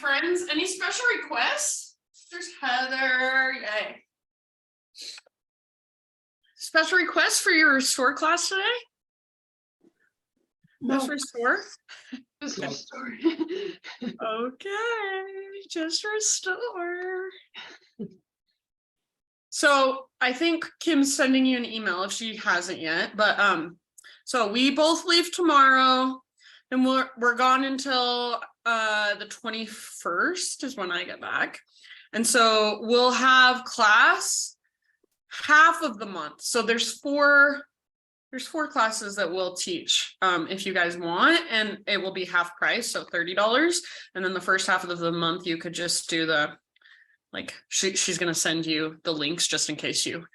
Friends, any special requests? There's Heather. Yay. Special requests for your restore class today? No. Just restore? Just restore. Okay, just restore. So I think Kim's sending you an email if she hasn't yet, but so we both leave tomorrow and we're gone until the 21st is when I get back. And so we'll have class half of the month. So there's four classes that we'll teach if you guys want, and it will be half price, so $30. And then the first half of the month you could just do the she's gonna send you the links just in case you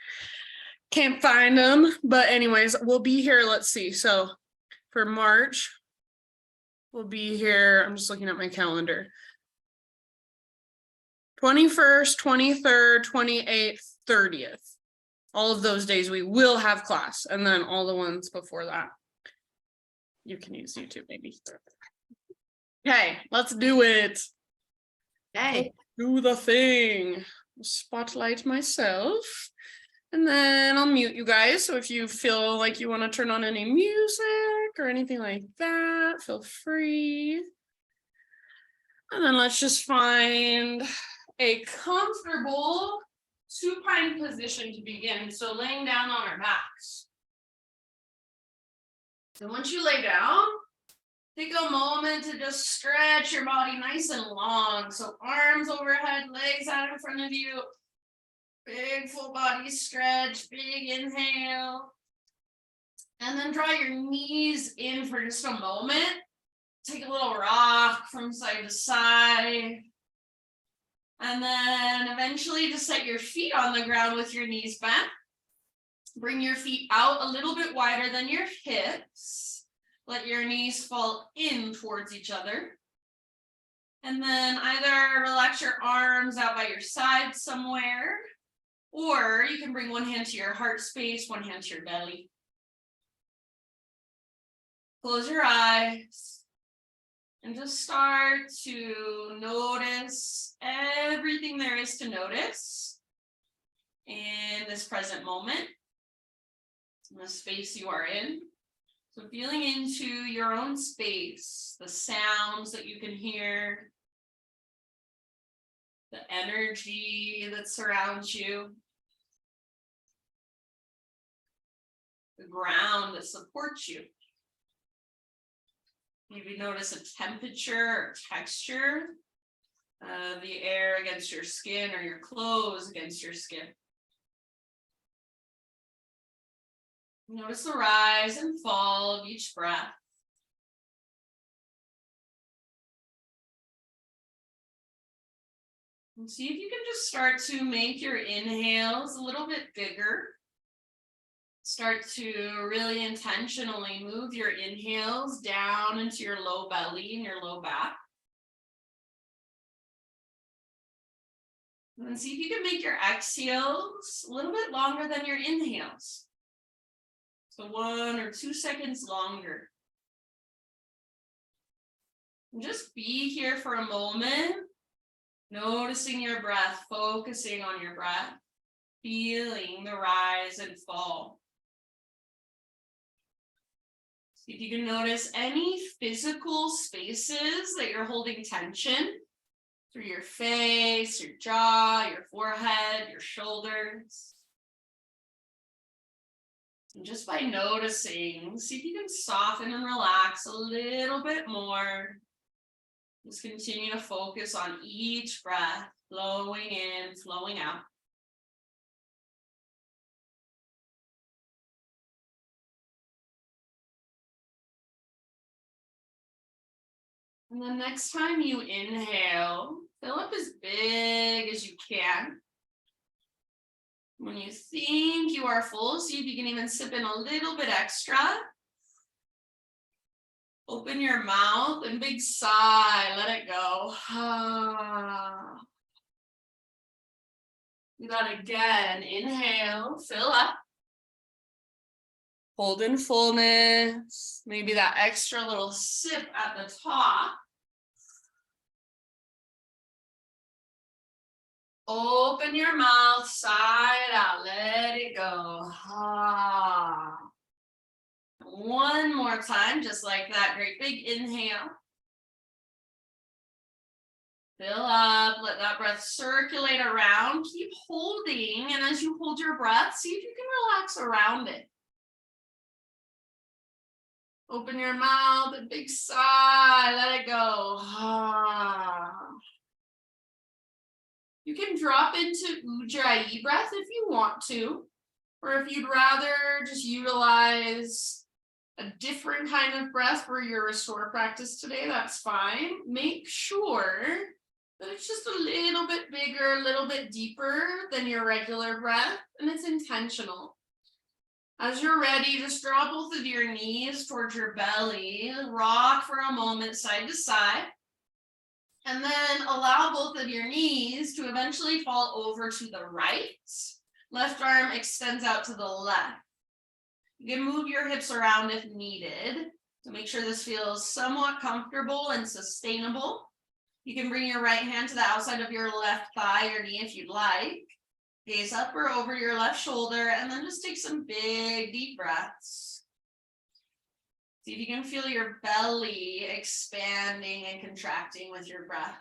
can't find them. But anyways, we'll be here. Let's see. So for March, we'll be here. I'm just looking at my calendar. 21st, 23rd, 28th, 30th. All of those days we will have class, and then all the ones before that you can use YouTube maybe. Okay, let's do it. Hey, Do the thing. Spotlight myself, and then I'll mute you guys. So if you feel like you want to turn on any music or anything like that, feel free. And then let's just find a comfortable supine position to begin. So laying down on our backs. And once you lay down, take a moment to just stretch your body nice and long. So arms overhead, legs out in front of you. Big full body stretch, big inhale. And then draw your knees in for just a moment. Take a little rock from side to side. And then eventually just set your feet on the ground with your knees bent. Bring your feet out a little bit wider than your hips. Let your knees fall in towards each other. And then either relax your arms out by your side somewhere, or you can bring one hand to your heart space, one hand to your belly. Close your eyes. And just start to notice everything there is to notice in this present moment, in the space you are in. So feeling into your own space, the sounds that you can hear, the energy that surrounds you, the ground that supports you. Maybe notice a temperature or texture of the air against your skin or your clothes against your skin. Notice the rise and fall of each breath. And see if you can just start to make your inhales a little bit bigger. Start to really intentionally move your inhales down into your low belly and your low back. And then see if you can make your exhales a little bit longer than your inhales. So 1 or 2 seconds longer. And just be here for a moment, noticing your breath, focusing on your breath, feeling the rise and fall. If you can notice any physical spaces that you're holding tension through your face, your jaw, your forehead, your shoulders. And just by noticing, see if you can soften and relax a little bit more. Just continue to focus on each breath, flowing in, flowing out. And then next time you inhale, fill up as big as you can. When you think you are full, see if you can even sip in a little bit extra. Open your mouth and big sigh, let it go. Do that again. Inhale, fill up. Hold in fullness. Maybe that extra little sip at the top. Open your mouth, side out, let it go. Ah. One more time, just like that. Great big inhale. Fill up, let that breath circulate around. Keep holding, and as you hold your breath, see if you can relax around it. Open your mouth, a big sigh, let it go. Ah. You can drop into Ujjayi breath if you want to, or if you'd rather just utilize a different kind of breath for your restore practice today, that's fine. Make sure that it's just a little bit bigger, a little bit deeper than your regular breath, and it's intentional. As you're ready, just draw both of your knees towards your belly, rock for a moment side to side, and then allow both of your knees to eventually fall over to the right. Left arm extends out to the left. You can move your hips around if needed to make sure this feels somewhat comfortable and sustainable. You can bring your right hand to the outside of your left thigh or knee if you'd like. Gaze up or over your left shoulder, and then just take some big, deep breaths. See if you can feel your belly expanding and contracting with your breath.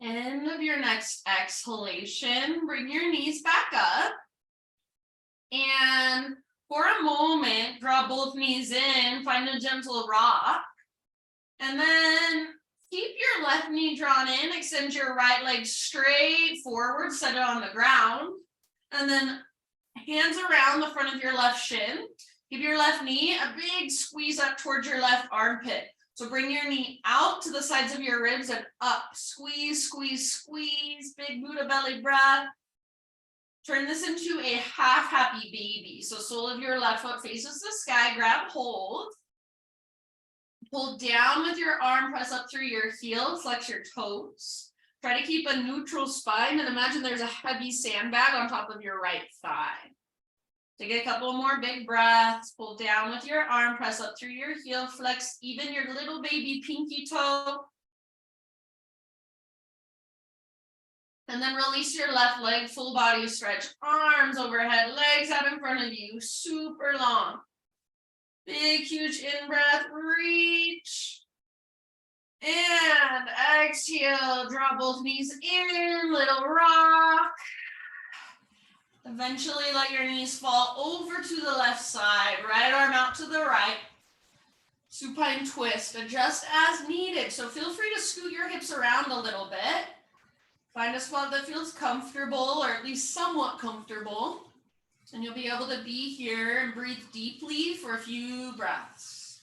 End of your next exhalation, bring your knees back up. And for a moment, draw both knees in, find a gentle rock. And then keep your left knee drawn in, extend your right leg straight forward, set it on the ground. And then hands around the front of your left shin. Give your left knee a big squeeze up towards your left armpit. So bring your knee out to the sides of your ribs and up. Squeeze, squeeze, squeeze. Big Buddha belly breath. Turn this into a half happy baby. So sole of your left foot faces the sky. Grab hold. Pull down with your arm. Press up through your heel. Flex your toes. Try to keep a neutral spine. And imagine there's a heavy sandbag on top of your right thigh. Take a couple more big breaths. Pull down with your arm, press up through your heel, flex even your little baby pinky toe. And then release your left leg, full body stretch, arms overhead, legs out in front of you, super long. Big, huge in-breath, reach. And exhale, draw both knees in, little rock. Eventually let your knees fall over to the left side, right arm out to the right. Supine twist, adjust as needed. So feel free to scoot your hips around a little bit. Find a spot that feels comfortable, or at least somewhat comfortable. And you'll be able to be here and breathe deeply for a few breaths.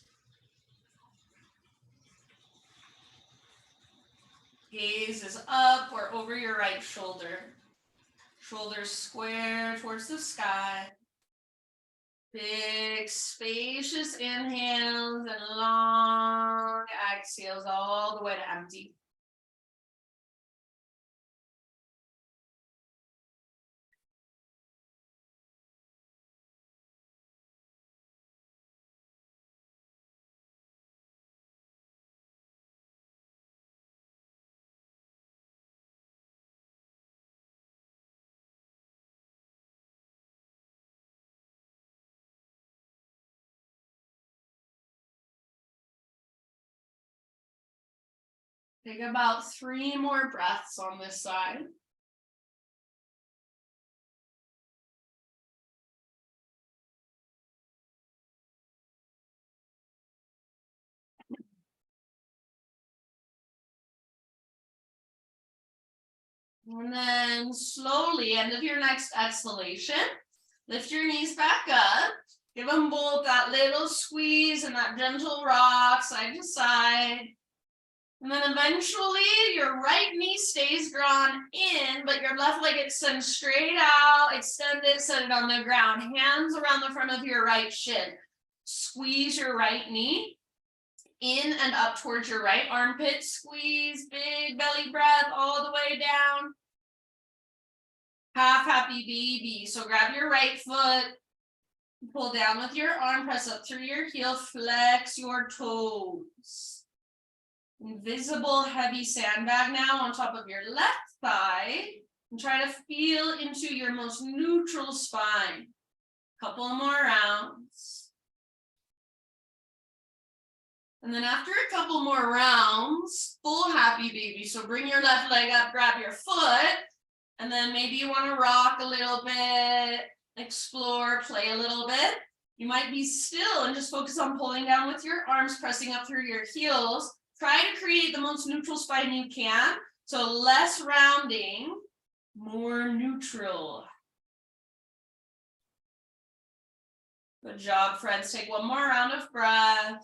Gaze is up or over your right shoulder. Shoulders square towards the sky. Big, spacious inhales and long exhales all the way to empty. Take about 3 more breaths on this side. And then slowly, end of your next exhalation, lift your knees back up. Give them both that little squeeze and that gentle rock side to side. And then eventually your right knee stays drawn in, but your left leg extends straight out, extend it, set it on the ground. Hands around the front of your right shin. Squeeze your right knee in and up towards your right armpit. Squeeze, big belly breath all the way down. Half happy baby. So grab your right foot, pull down with your arm, press up through your heel, flex your toes. Invisible heavy sandbag now on top of your left thigh, and try to feel into your most neutral spine. Couple more rounds. And then after a couple more rounds, full happy baby. So bring your left leg up, grab your foot, and then maybe you want to rock a little bit, explore, play a little bit. You might be still and just focus on pulling down with your arms, pressing up through your heels. Try to create the most neutral spine you can. So less rounding, more neutral. Good job, friends. Take one more round of breath.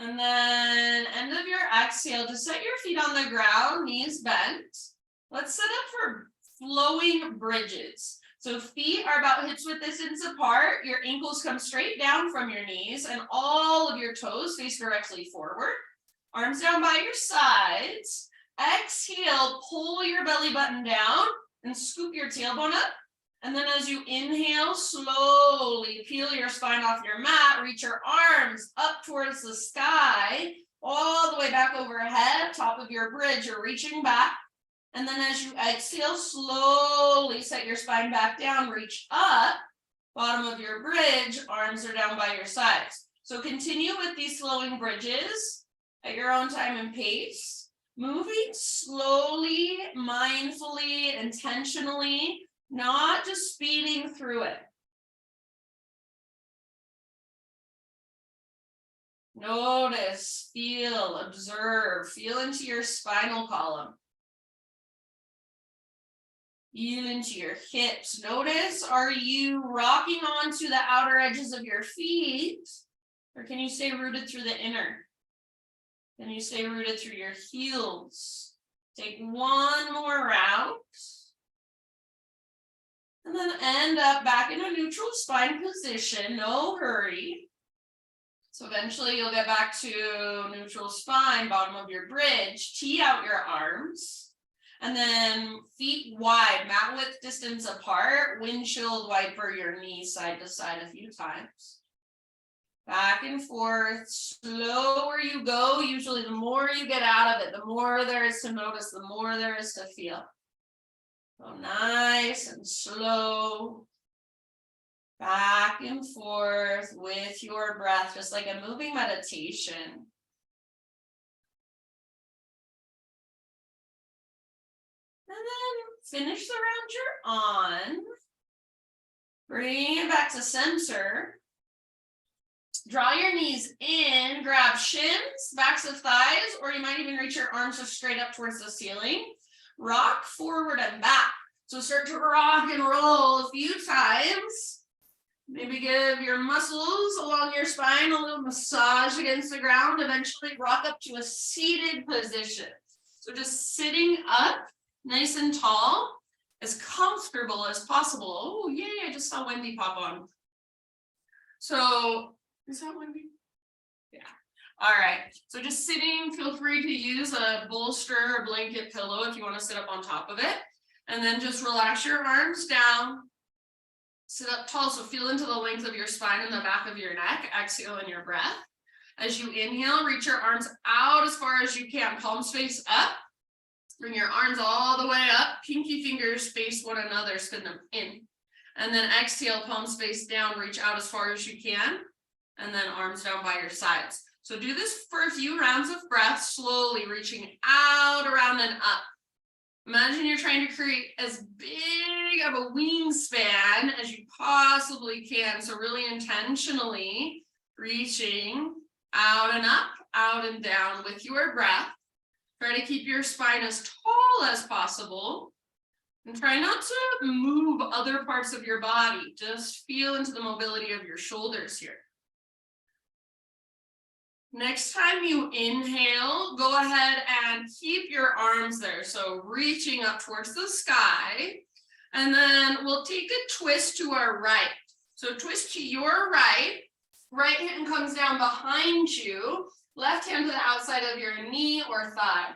And then end of your exhale, just set your feet on the ground, knees bent. Let's set up for flowing bridges. So feet are about hips width distance apart. Your ankles come straight down from your knees and all of your toes face directly forward. Arms down by your sides. Exhale, pull your belly button down and scoop your tailbone up. And then as you inhale, slowly peel your spine off your mat, reach your arms up towards the sky, all the way back overhead, top of your bridge, you're reaching back. And then as you exhale, slowly set your spine back down, reach up, bottom of your bridge, arms are down by your sides. So continue with these flowing bridges at your own time and pace, moving slowly, mindfully, intentionally, not just speeding through it. Notice, feel, observe, feel into your spinal column. Feel into your hips. Notice, are you rocking onto the outer edges of your feet? Or can you stay rooted through the inner? Can you stay rooted through your heels? Take one more round. And then end up back in a neutral spine position, no hurry. So eventually you'll get back to neutral spine, bottom of your bridge, tee out your arms, and then feet wide, mat width distance apart, windshield wiper your knees side to side a few times. Back and forth, slower you go, usually the more you get out of it, the more there is to notice, the more there is to feel. So nice and slow, back and forth with your breath, just like a moving meditation. And then finish the round you're on. Bring it back to center. Draw your knees in, grab shins, backs of thighs, or you might even reach your arms just straight up towards the ceiling. Rock forward and back. So start to rock and roll a few times. Maybe give your muscles along your spine a little massage against the ground. Eventually rock up to a seated position. So just sitting up nice and tall, as comfortable as possible. Oh, yay, I just saw Wendy pop on. So, is that Wendy? Yeah. All right, so just sitting, feel free to use a bolster or blanket pillow if you want to sit up on top of it. And then just relax your arms down. Sit up tall, so feel into the length of your spine and the back of your neck. Exhale in your breath. As you inhale, reach your arms out as far as you can. Palms face up. Bring your arms all the way up. Pinky fingers face one another. Spin them in. And then exhale, palms face down. Reach out as far as you can. And then arms down by your sides. So do this for a few rounds of breath, slowly reaching out, around, and up. Imagine you're trying to create as big of a wingspan as you possibly can. So really intentionally reaching out and up, out and down with your breath. Try to keep your spine as tall as possible. And try not to move other parts of your body. Just feel into the mobility of your shoulders here. Next time you inhale, go ahead and keep your arms there. So reaching up towards the sky. And then we'll take a twist to our right. So twist to your right. Right hand comes down behind you. Left hand to the outside of your knee or thigh.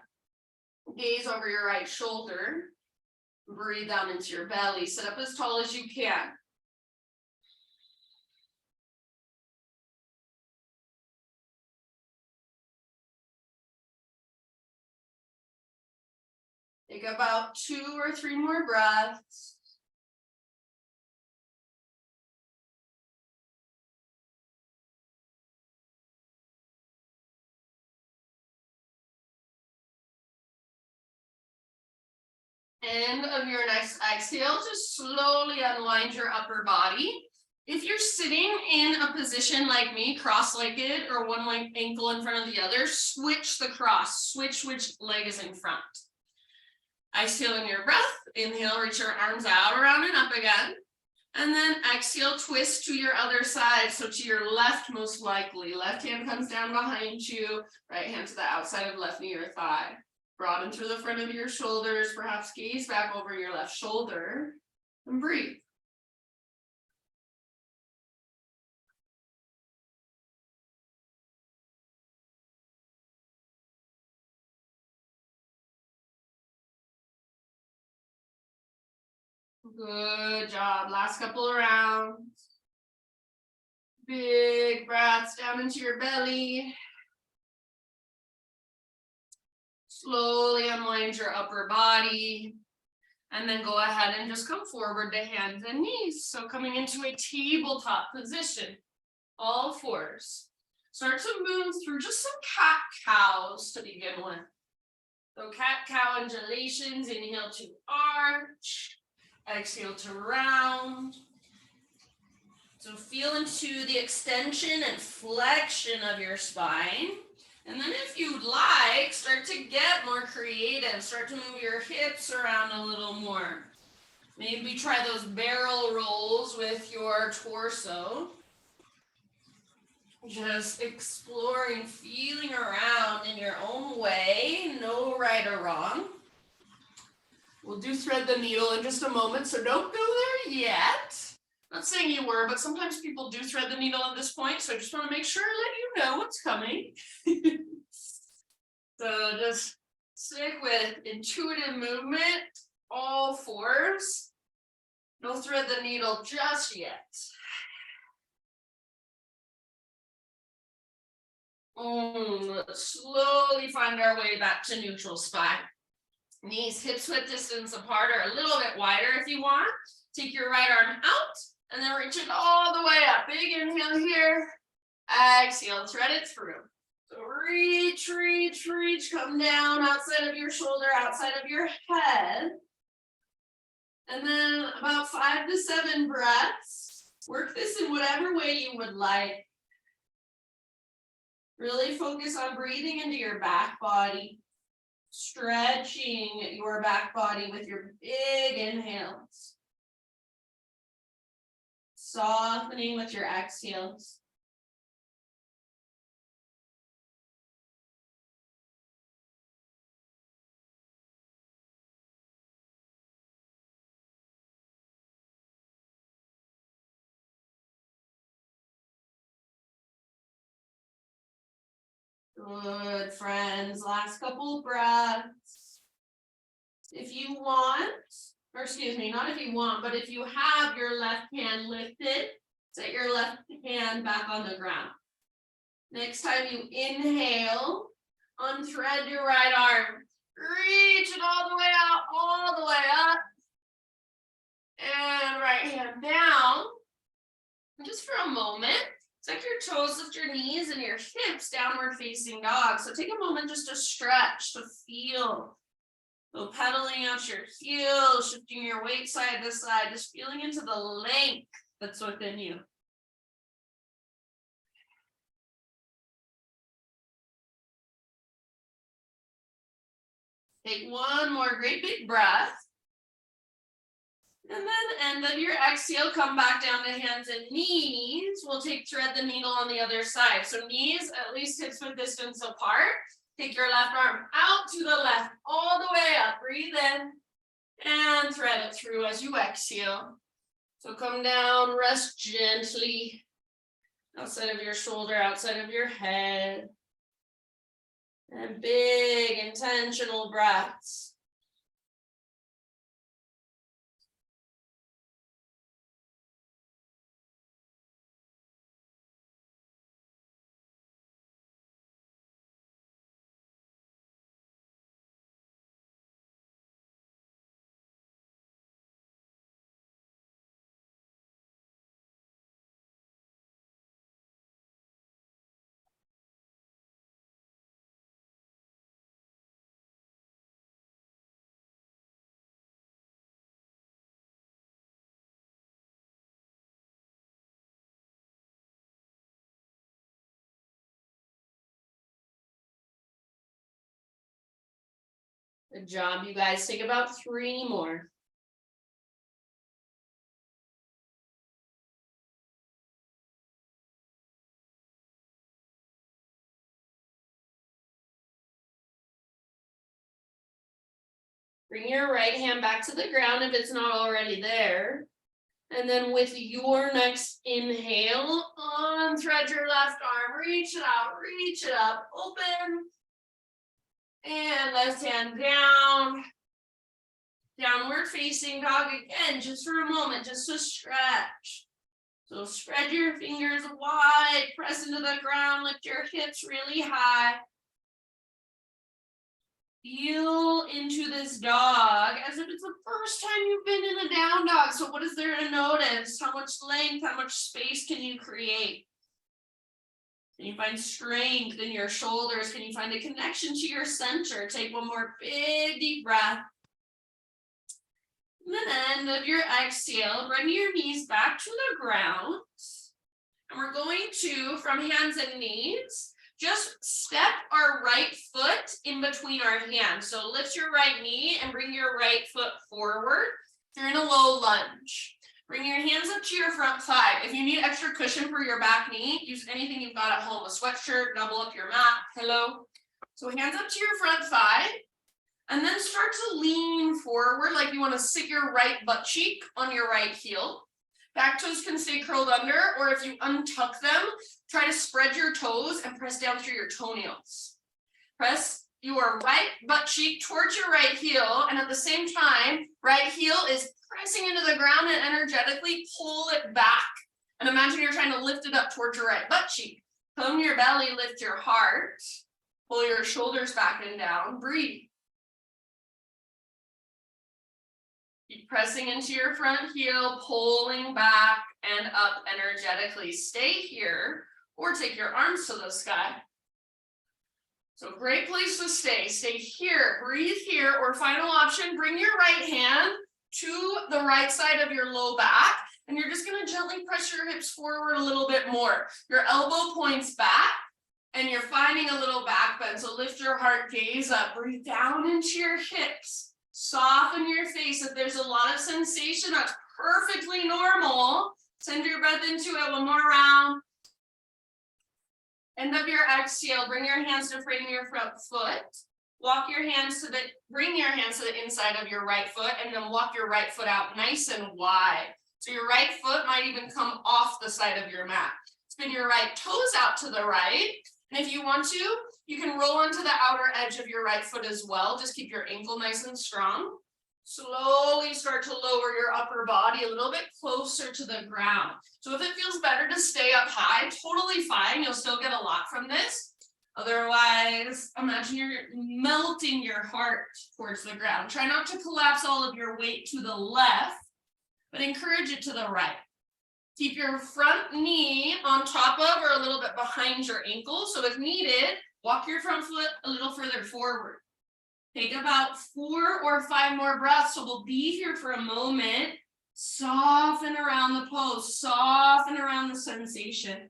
Gaze over your right shoulder. Breathe down into your belly. Sit up as tall as you can. Take about 2 or 3 more breaths. End of your next exhale, just slowly unwind your upper body. If you're sitting in a position like me, cross-legged or one ankle in front of the other, switch the cross, switch which leg is in front. Exhaling your breath, inhale, reach your arms out, around and up again. And then exhale, twist to your other side, so to your left most likely. Left hand comes down behind you, right hand to the outside of left knee or thigh. Broaden through the front of your shoulders, perhaps gaze back over your left shoulder, and breathe. Good job. Last couple of rounds. Big breaths down into your belly. Slowly unwind your upper body. And then go ahead and just come forward to hands and knees. So coming into a tabletop position, all fours. Start to move through just some cat-cows to begin with. So cat-cow undulations, inhale to arch, exhale to round. So feel into the extension and flexion of your spine. And then if you'd like, start to get more creative. Start to move your hips around a little more. Maybe try those barrel rolls with your torso. Just exploring, feeling around in your own way. No right or wrong. We'll do thread the needle in just a moment, so don't go there yet. Not saying you were, but sometimes people do thread the needle at this point, so I just want to make sure let you know what's coming. So just stick with intuitive movement, all fours. No thread the needle just yet. Let's slowly find our way back to neutral spine. Knees hips width distance apart or a little bit wider if you want. Take your right arm out and then reach it all the way up. Big inhale here. Exhale, thread it through. So reach, reach, reach, come down outside of your shoulder, outside of your head. And then about 5 to 7 breaths. Work this in whatever way you would like. Really focus on breathing into your back body, stretching your back body with your big inhales. Softening with your exhales. Good, friends. Last couple breaths. If you want, or excuse me, not if you want, but if you have your left hand lifted, set your left hand back on the ground. Next time you inhale, unthread your right arm. Reach it all the way out, all the way up. And right hand down. And just for a moment, tuck your toes, lift your knees and your hips, downward facing dog. So take a moment just to stretch, to feel. So pedaling out your heels, shifting your weight side to side, just feeling into the length that's within you. Take one more great big breath. And then end of your exhale, come back down to hands and knees. We'll thread the needle on the other side. So knees at least hips width distance apart. Take your left arm out to the left, all the way up. Breathe in and thread it through as you exhale. So come down, rest gently outside of your shoulder, outside of your head. And big intentional breaths. Good job, you guys. Take about 3 more. Bring your right hand back to the ground if it's not already there. And then with your next inhale, unthread your left arm, reach it out, reach it up, open. And left hand down. Downward facing dog again, just for a moment, just to stretch. So spread your fingers wide, press into the ground, lift your hips really high. Feel into this dog as if it's the first time you've been in a down dog. So what is there to notice? How much length, how much space can you create? Can you find strength in your shoulders? Can you find a connection to your center? Take one more big deep breath. And then end of your exhale, bring your knees back to the ground. And we're going to, from hands and knees, just step our right foot in between our hands. So lift your right knee and bring your right foot forward. You're in a low lunge. Bring your hands up to your front thigh. If you need extra cushion for your back knee, use anything you've got at home, a sweatshirt, double up your mat, pillow. So hands up to your front thigh. And then start to lean forward like you want to sit your right butt cheek on your right heel. Back toes can stay curled under, or if you untuck them, try to spread your toes and press down through your toenails. Press your right butt cheek towards your right heel, and at the same time, right heel is pressing into the ground and energetically pull it back. And imagine you're trying to lift it up towards your right butt cheek. Come to your belly, lift your heart, pull your shoulders back and down, breathe. Keep pressing into your front heel, pulling back and up energetically. Stay here or take your arms to the sky. So great place to stay. Stay here, breathe here, or final option, bring your right hand to the right side of your low back, and you're just going to gently press your hips forward a little bit more. Your elbow points back, and you're finding a little back bend. So lift your heart, gaze up, breathe down into your hips. Soften your face. If there's a lot of sensation, that's perfectly normal. Send your breath into it. One more round. End of your exhale. Bring your hands to frame your front foot. Bring your hands to the inside of your right foot, and then walk your right foot out nice and wide. So your right foot might even come off the side of your mat. Spin your right toes out to the right. And if you want to, you can roll onto the outer edge of your right foot as well. Just keep your ankle nice and strong. Slowly start to lower your upper body a little bit closer to the ground. So if it feels better to stay up high, totally fine. You'll still get a lot from this. Otherwise, imagine you're melting your heart towards the ground. Try not to collapse all of your weight to the left, but encourage it to the right. Keep your front knee on top of or a little bit behind your ankle. So if needed, walk your front foot a little further forward. Take about 4 or 5 more breaths. So we'll be here for a moment. Soften around the pose, soften around the sensation.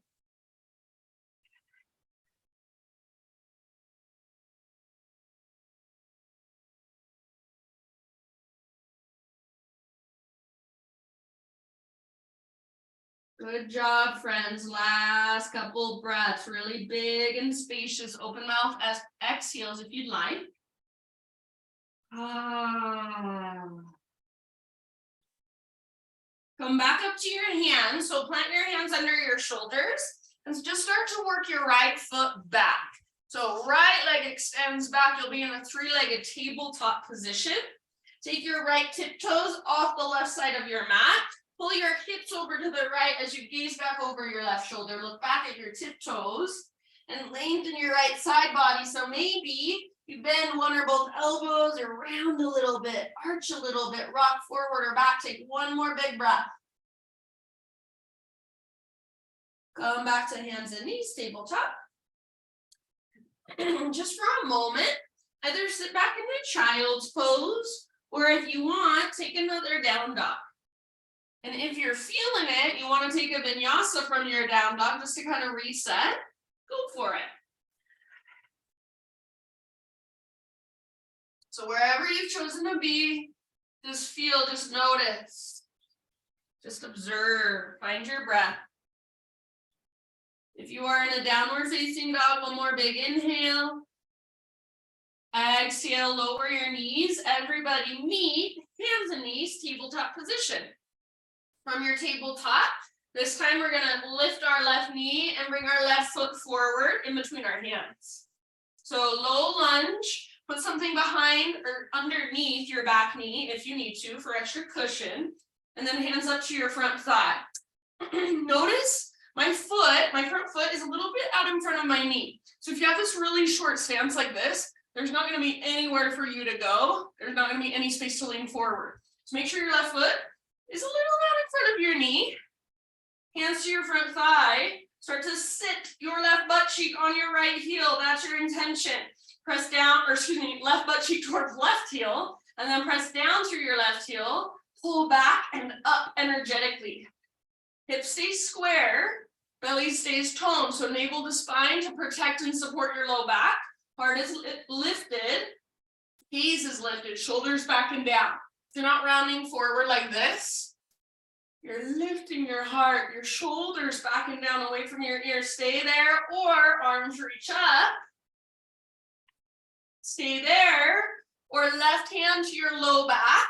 Good job, friends. Last couple breaths, really big and spacious. Open mouth as exhales if you'd like. Come back up to your hands. So plant your hands under your shoulders and just start to work your right foot back. So right leg extends back. You'll be in a three-legged tabletop position. Take your right tiptoes off the left side of your mat. Pull your hips over to the right as you gaze back over your left shoulder. Look back at your tiptoes and lengthen your right side body. So maybe you bend one or both elbows or round a little bit, arch a little bit, rock forward or back. Take one more big breath. Come back to hands and knees, tabletop. Just for a moment, either sit back in the child's pose, or if you want, take another down dog. And if you're feeling it, you want to take a vinyasa from your down dog just to kind of reset, go for it. So wherever you've chosen to be, just feel, just notice, just observe, find your breath. If you are in a downward facing dog, one more big inhale. Exhale, lower your knees. Everybody meet, hands and knees, tabletop position. From your tabletop, this time we're gonna lift our left knee and bring our left foot forward in between our hands. So low lunge, put something behind or underneath your back knee if you need to for extra cushion, and then hands up to your front thigh. Notice my front foot is a little bit out in front of my knee. So if you have this really short stance like this, there's not going to be anywhere for you to go. There's not going to be any space to lean forward. So make sure your left foot is a little out in front of your knee. Hands to your front thigh. Start to sit your left butt cheek on your right heel. That's your intention. Press down, or excuse me, left butt cheek towards left heel, and then press down through your left heel. Pull back and up energetically. Hips stay square, belly stays toned, so navel to spine to protect and support your low back. Heart is lifted, gaze is lifted, shoulders back and down. If you're not rounding forward like this, you're lifting your heart, your shoulders back and down away from your ears. Stay there, or arms reach up. Stay there, or left hand to your low back.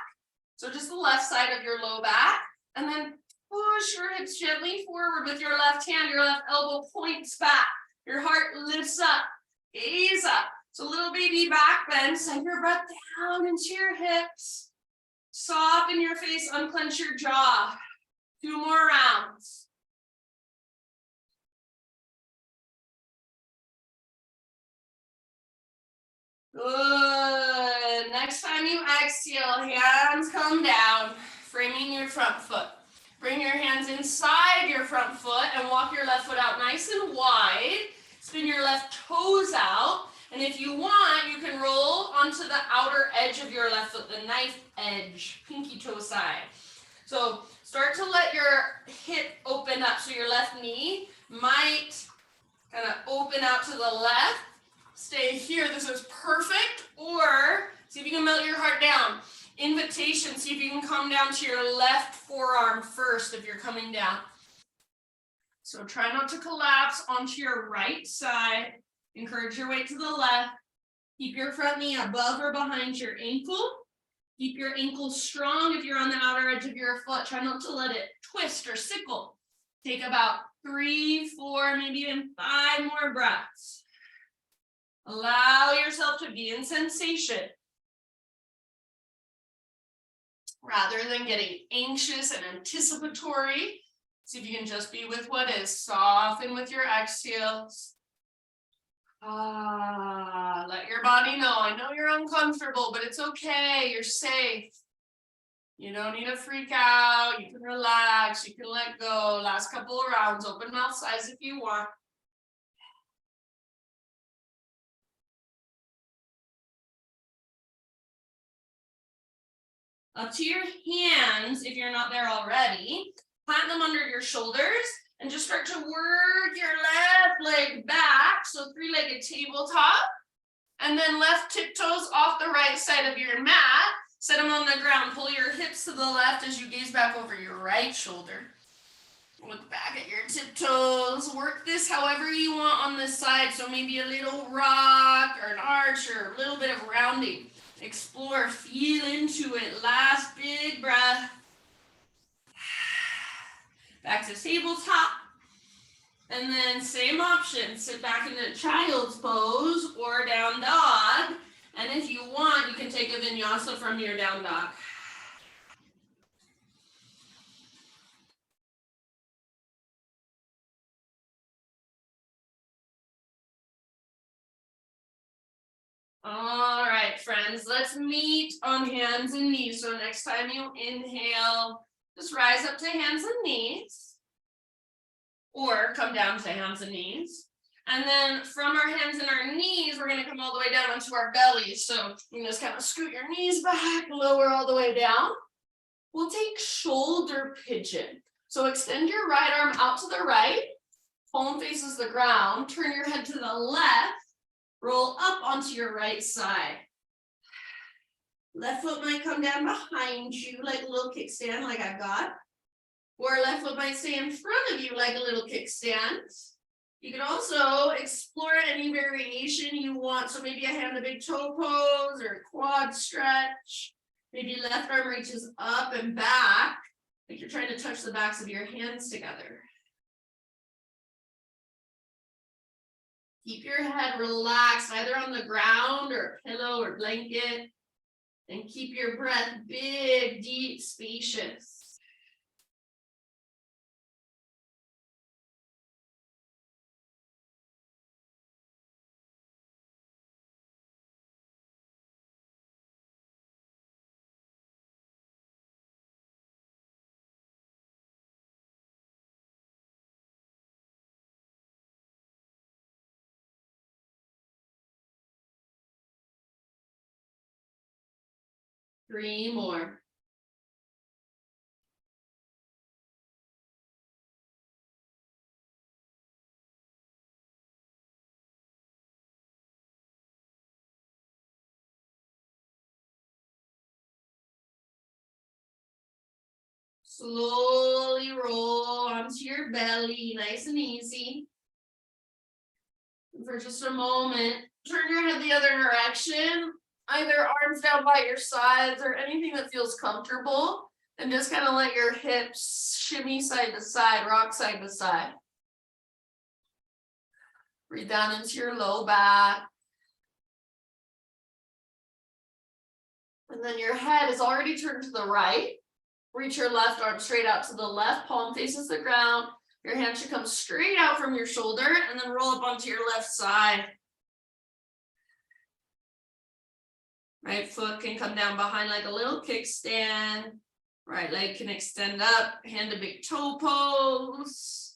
So just the left side of your low back, and then push your hips gently forward with your left hand. Your left elbow points back. Your heart lifts up. Gaze up. So little baby back bend. Send your breath down into your hips. Soften your face. Unclench your jaw. 2 more rounds. Good. Next time you exhale, hands come down, framing your front foot. Bring your hands inside your front foot and walk your left foot out nice and wide. Spin your left toes out. And if you want, you can roll onto the outer edge of your left foot, the knife edge, pinky toe side. So start to let your hip open up. So your left knee might kind of open out to the left. Stay here. This is perfect. Or see if you can melt your heart down. Invitation, see if you can come down to your left forearm first if you're coming down. So try not to collapse onto your right side. Encourage your weight to the left. Keep your front knee above or behind your ankle. Keep your ankle strong if you're on the outer edge of your foot. Try not to let it twist or sickle. Take about 3, 4, maybe even 5 more breaths. Allow yourself to be in sensation, rather than getting anxious and anticipatory. See if you can just be with what is. Soften with your exhales. Let your body know. I know you're uncomfortable, but it's okay. You're safe. You don't need to freak out. You can relax. You can let go. Last couple of rounds. Open mouth size if you want. Up to your hands, if you're not there already, plant them under your shoulders and just start to work your left leg back. So 3-legged tabletop, and then left tiptoes off the right side of your mat. Set them on the ground. Pull your hips to the left as you gaze back over your right shoulder. Look back at your tiptoes. Work this however you want on this side. So maybe a little rock or an arch or a little bit of rounding. Explore, feel into it. Last big breath. Back to tabletop. And then same option. Sit back into child's pose or down dog. And if you want, you can take a vinyasa from your down dog. All right, friends, let's meet on hands and knees. So next time you inhale, just rise up to hands and knees or come down to hands and knees. And then from our hands and our knees, we're going to come all the way down onto our bellies. So you can just kind of scoot your knees back, lower all the way down. We'll take shoulder pigeon. So extend your right arm out to the right, palm faces the ground, turn your head to the left, roll up onto your right side. Left foot might come down behind you like a little kickstand like I've got. Or left foot might stay in front of you like a little kickstand. You can also explore any variation you want. So maybe a hand to big toe pose or a quad stretch. Maybe left arm reaches up and back, like you're trying to touch the backs of your hands together. Keep your head relaxed, either on the ground or a pillow or blanket. And keep your breath big, deep, spacious. Three more. Slowly roll onto your belly, nice and easy. For just a moment, turn your head the other direction, either arms down by your sides or anything that feels comfortable, and just kind of let your hips shimmy side to side, rock side to side. Breathe down into your low back. And then your head is already turned to the right. Reach your left arm straight out to the left, palm faces the ground. Your hand should come straight out from your shoulder and then roll up onto your left side. Right foot can come down behind like a little kickstand. Right leg can extend up, hand to big toe pose.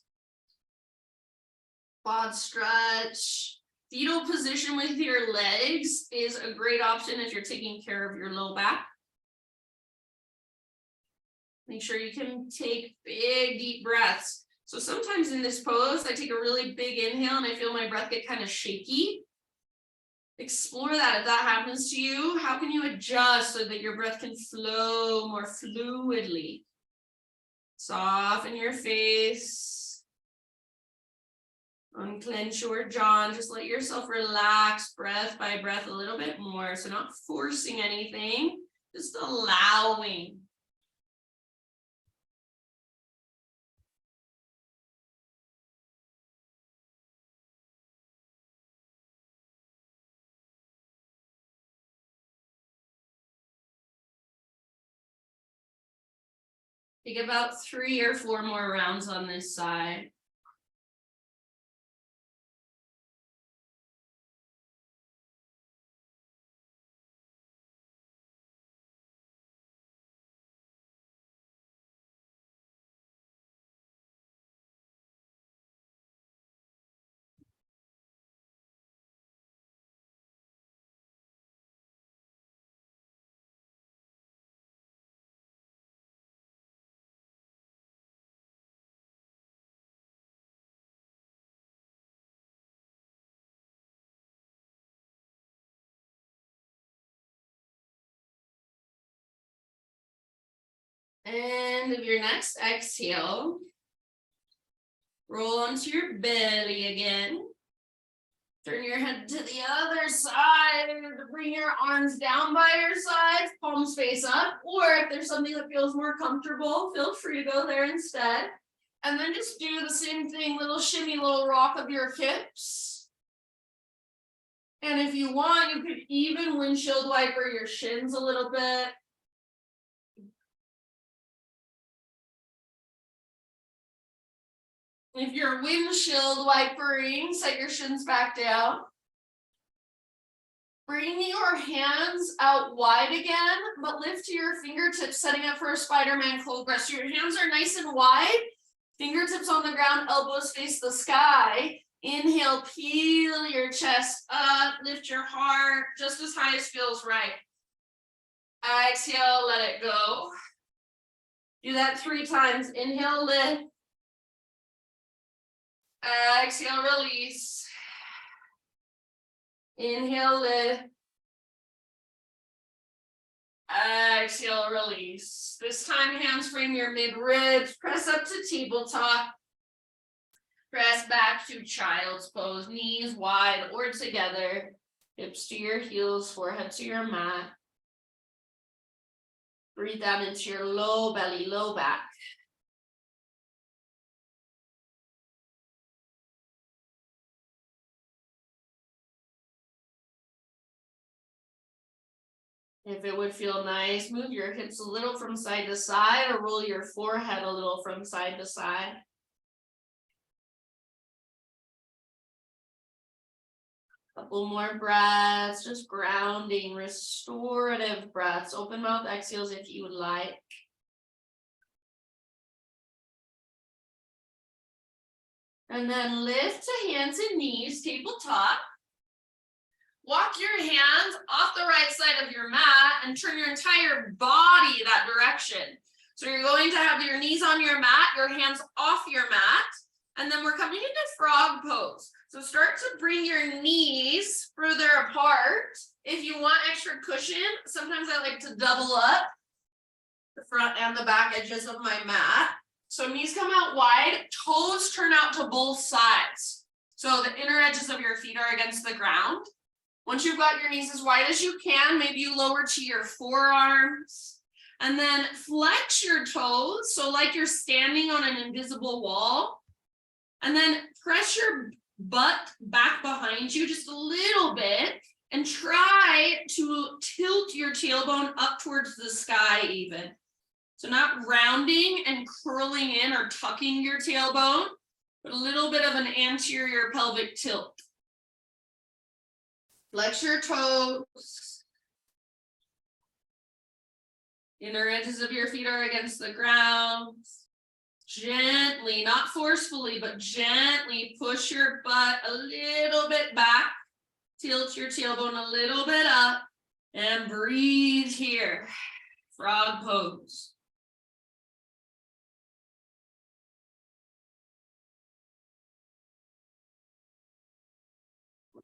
Quad stretch. Fetal position with your legs is a great option if you're taking care of your low back. Make sure you can take big, deep breaths. So sometimes in this pose, I take a really big inhale and I feel my breath get kind of shaky. Explore that. If that happens to you, how can you adjust so that your breath can flow more fluidly? Soften your face. Unclench your jaw and just let yourself relax breath by breath a little bit more. So not forcing anything, just allowing. Take about 3 or 4 more rounds on this side. And of your next exhale, Roll onto your belly again. Turn your head to the other side. Bring your arms down by your sides, palms face up. Or if there's something that feels more comfortable, feel free to go there instead. And then just do the same thing, little shimmy, little rock of your hips. And if you want, you could even windshield wiper your shins a little bit. If you're windshield wipering, set your shins back down. Bring your hands out wide again, but lift to your fingertips, setting up for a Spider-Man cobra. So your hands are nice and wide, fingertips on the ground, elbows face the sky. Inhale, peel your chest up, lift your heart just as high as feels right. Exhale, let it go. Do that 3 times. Inhale, lift. Exhale, release. Inhale, lift. Exhale, release. This time, hands frame your mid-ribs. Press up to tabletop. Press back to child's pose. Knees wide or together. Hips to your heels, forehead to your mat. Breathe down into your low belly, low back. If it would feel nice, move your hips a little from side to side or roll your forehead a little from side to side. Couple more breaths, just grounding, restorative breaths. Open mouth exhales if you would like. And then lift to hands and knees, tabletop. Walk your hands off the right side of your mat and turn your entire body that direction. So you're going to have your knees on your mat, your hands off your mat, and then we're coming into frog pose. So start to bring your knees further apart. If you want extra cushion, sometimes I like to double up the front and the back edges of my mat. So knees come out wide, toes turn out to both sides. So the inner edges of your feet are against the ground. Once you've got your knees as wide as you can, maybe you lower to your forearms and then flex your toes. So like you're standing on an invisible wall, and then press your butt back behind you just a little bit and try to tilt your tailbone up towards the sky even. So not rounding and curling in or tucking your tailbone, but a little bit of an anterior pelvic tilt. Flex your toes. Inner edges of your feet are against the ground. Gently, not forcefully, but gently push your butt a little bit back. Tilt your tailbone a little bit up and breathe here. Frog pose.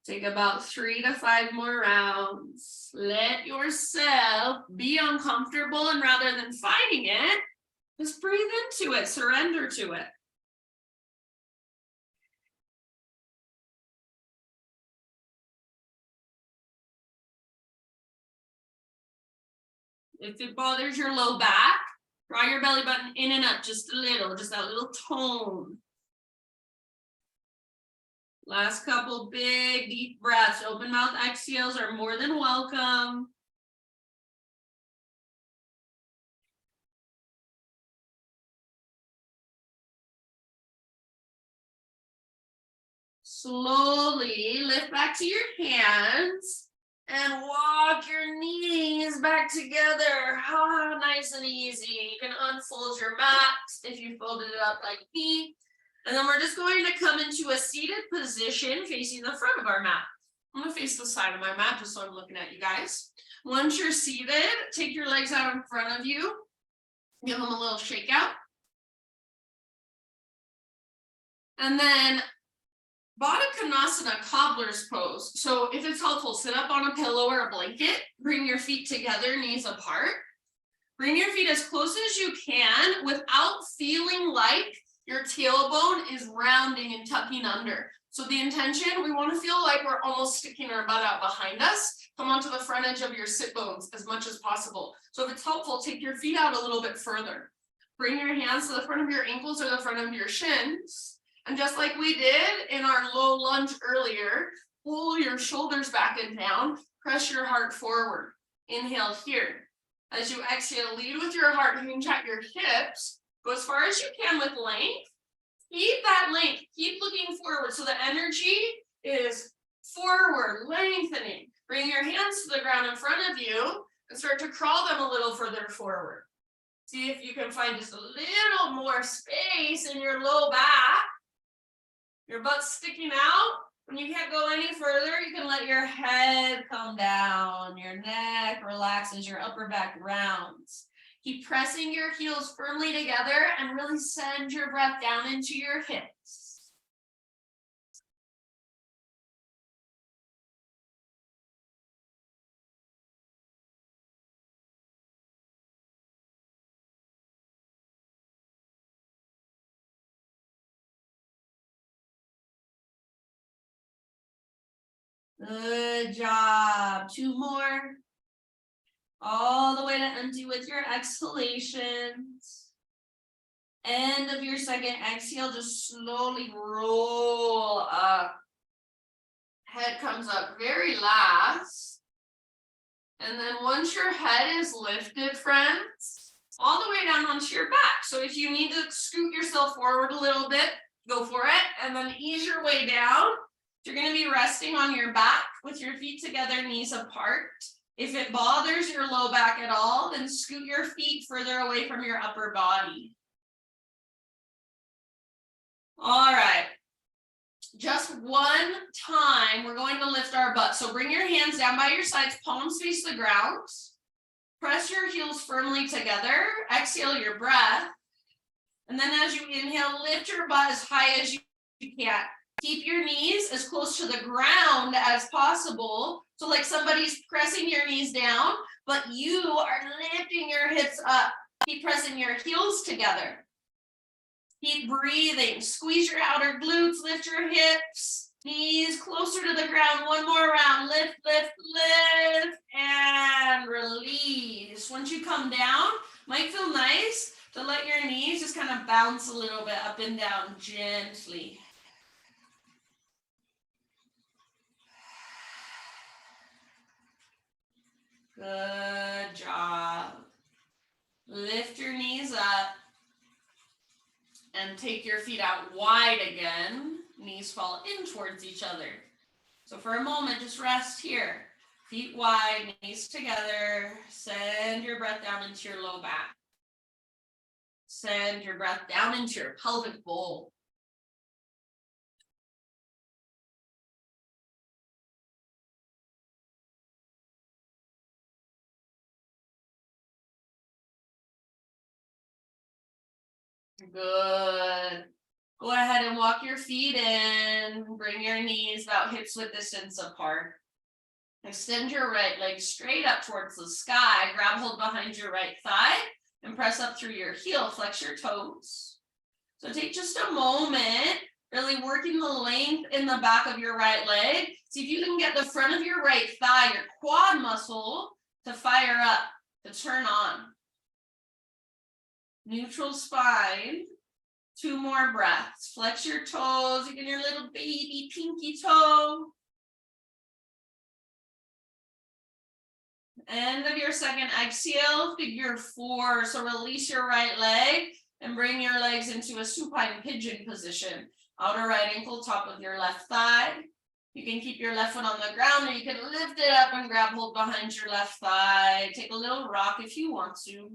Take about 3 to 5 more rounds. Let yourself be uncomfortable, and rather than fighting it, just breathe into it, surrender to it. If it bothers your low back, draw your belly button in and up just a little, just that little tone. Last couple big, deep breaths. Open mouth exhales are more than welcome. Slowly lift back to your hands and walk your knees back together. Nice and easy. You can unfold your mat if you folded it up like me. And then we're just going to come into a seated position facing the front of our mat. I'm going to face the side of my mat just so I'm looking at you guys. Once you're seated, take your legs out in front of you. Give them a little shake out. And then Baddha Konasana, cobbler's pose. So if it's helpful, sit up on a pillow or a blanket. Bring your feet together, knees apart. Bring your feet as close as you can without feeling like Your tailbone is rounding and tucking under. So the intention, we want to feel like we're almost sticking our butt out behind us. Come onto the front edge of your sit bones as much as possible. So if it's helpful, take your feet out a little bit further. Bring your hands to the front of your ankles or the front of your shins. And just like we did in our low lunge earlier, pull your shoulders back and down, press your heart forward. Inhale here. As you exhale, lead with your heart, hinge at your hips. Go as far as you can with length. Keep that length, keep looking forward. So the energy is forward, lengthening. Bring your hands to the ground in front of you and start to crawl them a little further forward. See if you can find just a little more space in your low back. Your butt's sticking out. When you can't go any further, you can let your head come down. Your neck relaxes, your upper back rounds. Keep pressing your heels firmly together and really send your breath down into your hips. Good job. 2 more. All the way to empty with your exhalations. End of your second exhale, just slowly roll up. Head comes up very last. And then once your head is lifted, friends, all the way down onto your back. So if you need to scoot yourself forward a little bit, go for it. And then ease your way down. You're going to be resting on your back with your feet together, knees apart. If it bothers your low back at all, then scoot your feet further away from your upper body. All right. Just one time, we're going to lift our butt. So bring your hands down by your sides, palms face the ground. Press your heels firmly together. Exhale your breath. And then as you inhale, lift your butt as high as you can. Keep your knees as close to the ground as possible. So like somebody's pressing your knees down, but you are lifting your hips up. Keep pressing your heels together. Keep breathing. Squeeze your outer glutes, lift your hips, knees closer to the ground. One more round. Lift, lift, lift, and release. Once you come down, might feel nice to let your knees just kind of bounce a little bit up and down gently. Good job. Lift your knees up and take your feet out wide again. Knees fall in towards each other. So for a moment, just rest here. Feet wide, knees together. Send your breath down into your low back. Send your breath down into your pelvic bowl. Good. Go ahead and walk your feet in. Bring your knees about hips width distance apart. Extend your right leg straight up towards the sky. Grab hold behind your right thigh and press up through your heel. Flex your toes. So take just a moment, really working the length in the back of your right leg. See if you can get the front of your right thigh, your quad muscle, to fire up, to turn on. Neutral spine. 2 more breaths. Flex your toes. You get your little baby pinky toe. End of your second exhale, figure 4. So release your right leg and bring your legs into a supine pigeon position. Outer right ankle, top of your left thigh. You can keep your left foot on the ground, or you can lift it up and grab hold behind your left thigh. Take a little rock if you want to.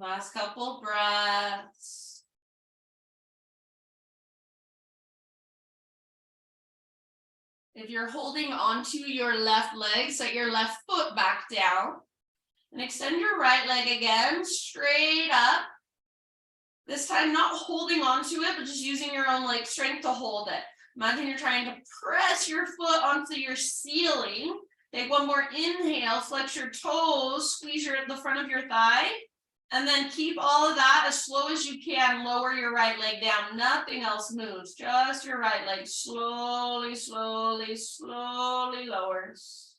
Last couple breaths. If you're holding onto your left leg, set your left foot back down and extend your right leg again, straight up. This time not holding onto it, but just using your own leg strength to hold it. Imagine you're trying to press your foot onto your ceiling. Take one more inhale, flex your toes, squeeze the front of your thigh, and then keep all of that as slow as you can. Lower your right leg down. Nothing else moves, just your right leg slowly, slowly, slowly lowers.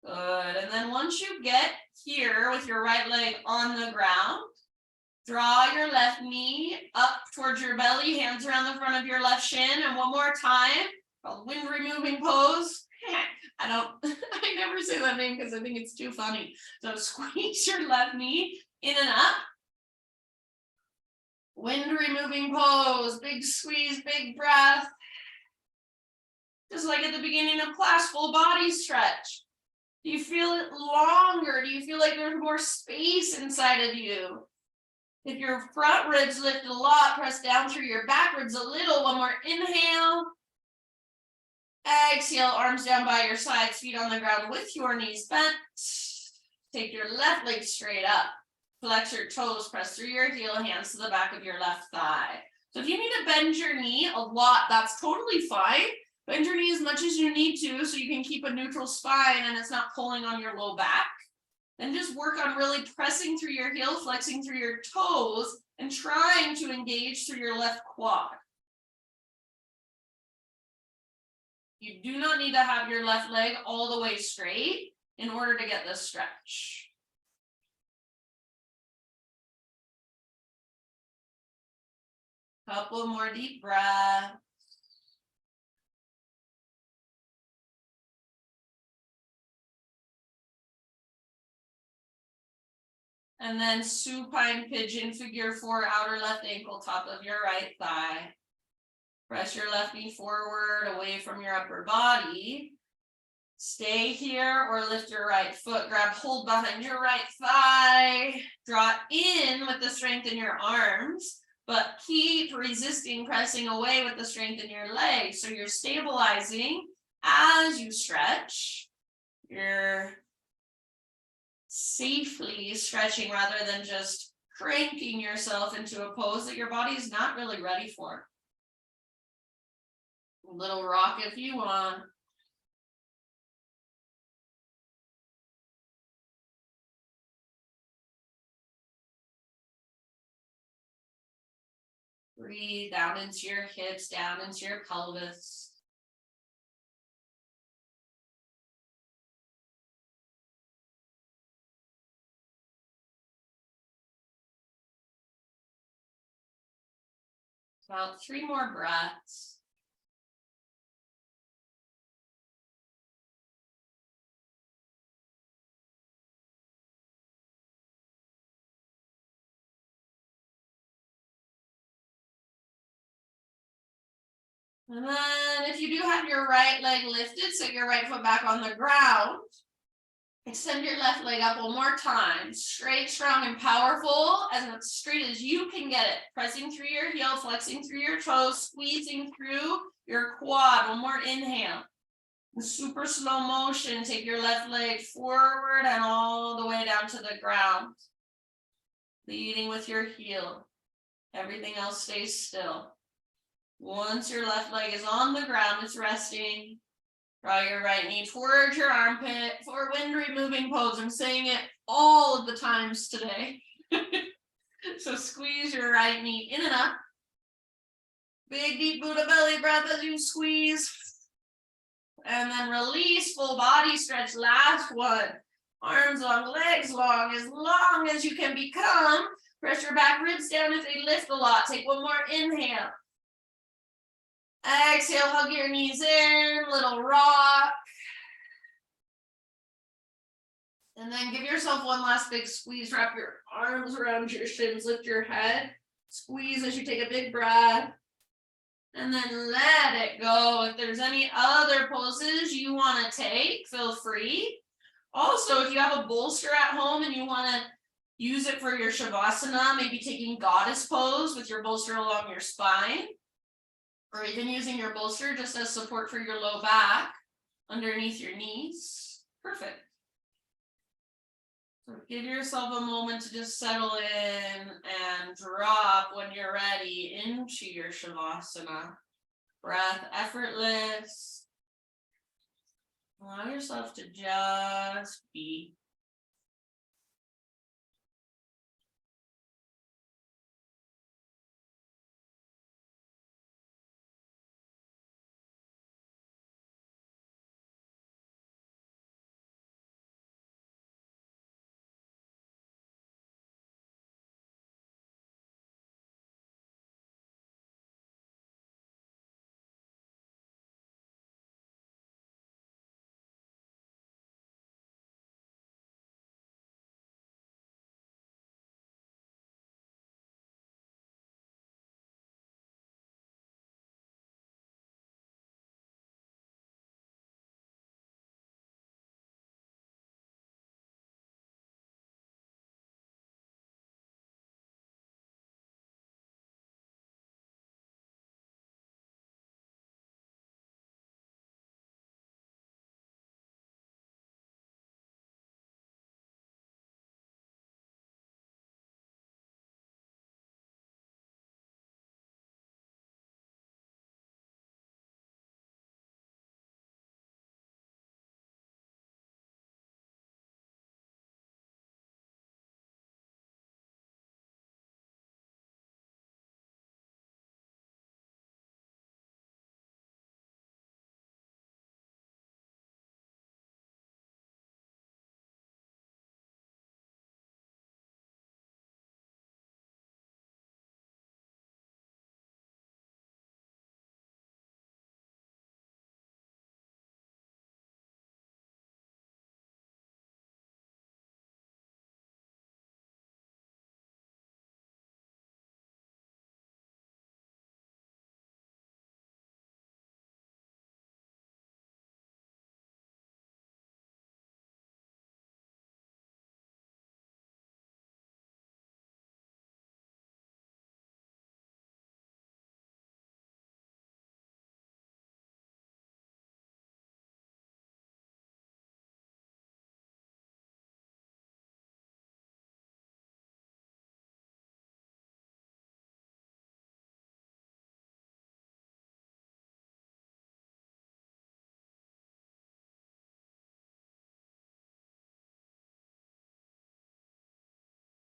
Good, and then once you get here with your right leg on the ground, draw your left knee up towards your belly, hands around the front of your left shin, and one more time, called wind removing pose. I never say that name because I think it's too funny. So squeeze your left knee in and up. Wind removing pose, big squeeze, big breath. Just like at the beginning of class, full body stretch. Do you feel it longer? Do you feel like there's more space inside of you? If your front ribs lift a lot, press down through your back ribs a little. One more inhale. Exhale, arms down by your sides, feet on the ground with your knees bent. Take your left leg straight up. Flex your toes, press through your heel, hands to the back of your left thigh. So if you need to bend your knee a lot, that's totally fine. Bend your knee as much as you need to so you can keep a neutral spine and it's not pulling on your low back. Then just work on really pressing through your heel, flexing through your toes, and trying to engage through your left quad. You do not need to have your left leg all the way straight in order to get this stretch. Couple more deep breaths. And then supine pigeon, figure four, outer left ankle, top of your right thigh. Press your left knee forward, away from your upper body. Stay here or lift your right foot, grab hold behind your right thigh. Draw in with the strength in your arms, but keep resisting, pressing away with the strength in your legs. So you're stabilizing as you stretch. You're safely stretching rather than just cranking yourself into a pose that your body is not really ready for. A little rock if you want. Breathe down into your hips, down into your pelvis. About 3 more breaths. And then if you do have your right leg lifted, set your right foot back on the ground. Extend your left leg up one more time. Straight, strong, and powerful, as straight as you can get it. Pressing through your heel, flexing through your toes, squeezing through your quad. One more inhale. In super slow motion, take your left leg forward and all the way down to the ground. Leading with your heel. Everything else stays still. Once your left leg is on the ground, it's resting. Draw your right knee towards your armpit for wind removing pose. I'm saying it all of the times today. So squeeze your right knee in and up. Big deep Buddha belly breath as you squeeze. And then release, full body stretch. Last one. Arms long, legs long as you can become. Press your back ribs down if they lift a lot. Take one more inhale. Exhale, hug your knees in, little rock. And then give yourself one last big squeeze. Wrap your arms around your shins, lift your head. Squeeze as you take a big breath. And then let it go. If there's any other poses you want to take, feel free. Also, if you have a bolster at home and you want to Use it for your Shavasana, maybe taking goddess pose with your bolster along your spine, or even using your bolster just as support for your low back underneath your knees. Perfect. So give yourself a moment to just settle in and drop when you're ready into your Shavasana. Breath effortless. Allow yourself to just be.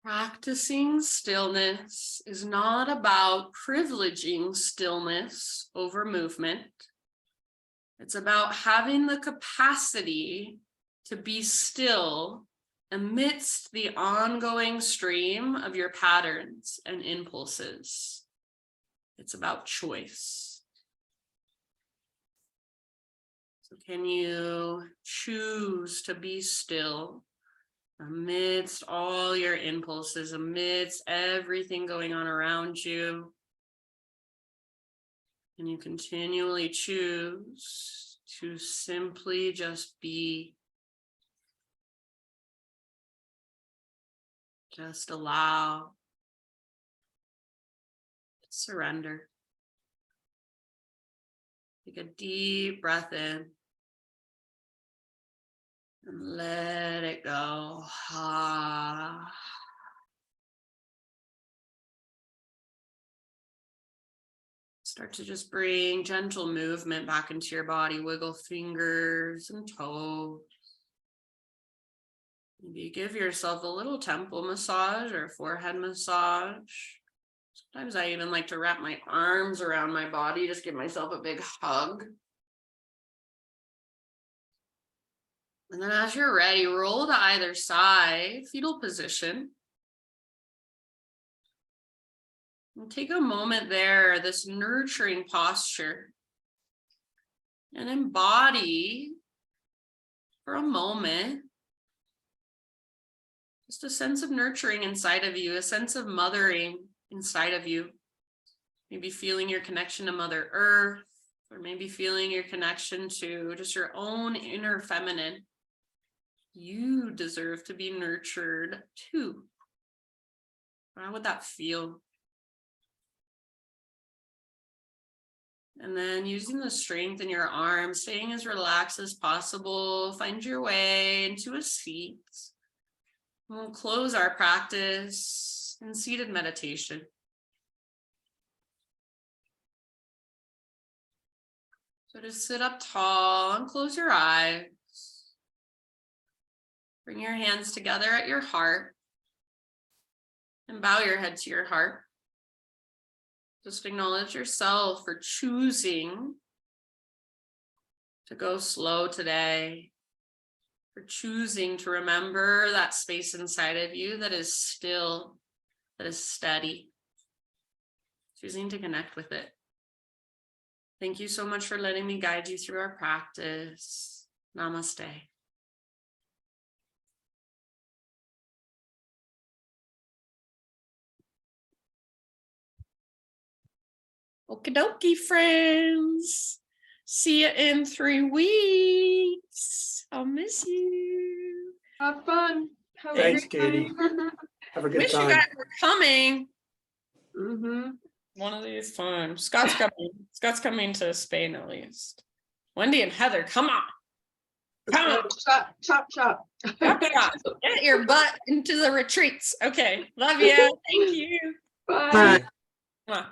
Practicing stillness is not about privileging stillness over movement. It's about having the capacity to be still amidst the ongoing stream of your patterns and impulses. It's about choice. So can you choose to be still amidst all your impulses, amidst everything going on around you? And you continually choose to simply just be. Just allow. Surrender. Take a deep breath in. And let it go. Ah. Start to just bring gentle movement back into your body. Wiggle fingers and toes. Maybe give yourself a little temple massage or forehead massage. Sometimes I even like to wrap my arms around my body, just give myself a big hug. And then as you're ready, roll to either side, fetal position. And take a moment there, this nurturing posture. And embody for a moment just a sense of nurturing inside of you, a sense of mothering inside of you. Maybe feeling your connection to Mother Earth, or maybe feeling your connection to just your own inner feminine. You deserve to be nurtured too. How would that feel? And then using the strength in your arms, staying as relaxed as possible, find your way into a seat. We'll close our practice in seated meditation. So just sit up tall and close your eyes. Bring your hands together at your heart and bow your head to your heart. Just acknowledge yourself for choosing to go slow today, for choosing to remember that space inside of you that is still, that is steady, choosing to connect with it. Thank you so much for letting me guide you through our practice. Namaste. Okie dokie, friends. See you in 3 weeks. I'll miss you. Have fun. Have a Thanks, great time. Katie. Have a good Wish you time. guys were coming. Mm-hmm. One of these times. Scott's coming. Scott's coming to Spain at least. Wendy and Heather, come on. Come on. Chop, chop, chop. Chop, chop. Get your butt into the retreats. Okay. Love you. Thank you. Bye. Bye. Mwah.